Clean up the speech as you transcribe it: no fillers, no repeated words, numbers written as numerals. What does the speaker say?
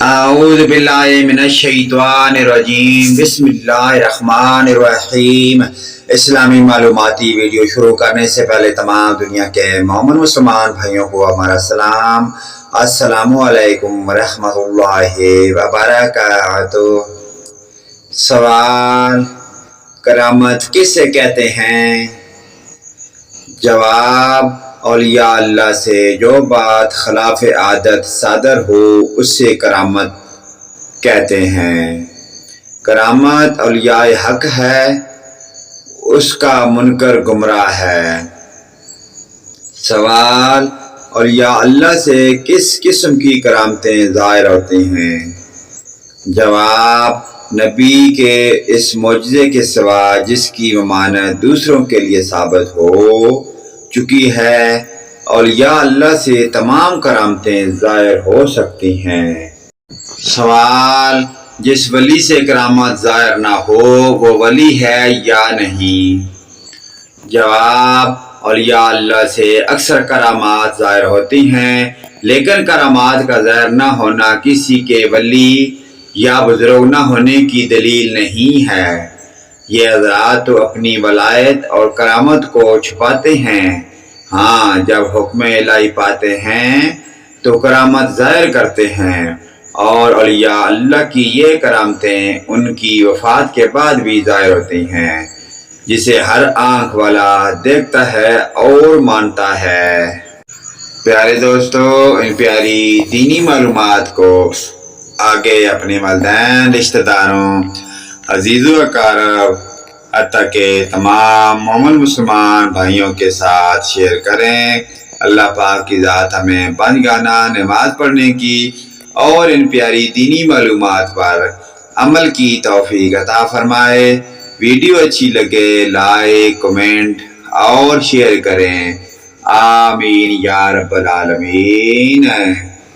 اعوذ باللہ من الشیطان الرجیم، بسم اللہ الرحمن الرحیم۔ اسلامی معلوماتی ویڈیو شروع کرنے سے پہلے تمام دنیا کے مومن مسلمان بھائیوں کو ہمارا سلام، السلام علیکم ورحمۃ اللہ وبرکاتہ۔ سوال: کرامت کسے کہتے ہیں؟ جواب: اولیاء اللہ سے جو بات خلاف عادت صادر ہو اس سے کرامت کہتے ہیں۔ کرامت اولیاء حق ہے، اس کا منکر گمراہ ہے۔ سوال: اولیاء اللہ سے کس قسم کی کرامتیں ظاہر ہوتی ہیں؟ جواب: نبی کے اس معجزے کے سوا جس کی ممانعت دوسروں کے لیے ثابت ہو چکی ہے، اولیاء اللہ سے تمام کرامتیں ظاہر ہو سکتی ہیں۔ سوال: جس ولی سے کرامت ظاہر نہ ہو وہ ولی ہے یا نہیں؟ جواب: اولیاء اللہ سے اکثر کرامات ظاہر ہوتی ہیں، لیکن کرامات کا ظاہر نہ ہونا کسی کے ولی یا بزرگ نہ ہونے کی دلیل نہیں ہے۔ یہ حضرات تو اپنی ولایت اور کرامت کو چھپاتے ہیں، ہاں جب حکم الہی پاتے ہیں تو کرامت ظاہر کرتے ہیں، اور اولیاء اللہ کی یہ کرامتیں ان کی وفات کے بعد بھی ظاہر ہوتی ہیں، جسے ہر آنکھ والا دیکھتا ہے اور مانتا ہے۔ پیارے دوستو، ان پیاری دینی معلومات کو آگے اپنے والدین، رشتہ داروں، عزیز و اقارب، حتیٰ کہ تمام مومن مسلمان بھائیوں کے ساتھ شیئر کریں۔ اللہ پاک کی ذات ہمیں پنجگانہ نماز پڑھنے کی اور ان پیاری دینی معلومات پر عمل کی توفیق عطا فرمائے۔ ویڈیو اچھی لگے لائک، کمنٹ اور شیئر کریں۔ آمین یا رب العالمین۔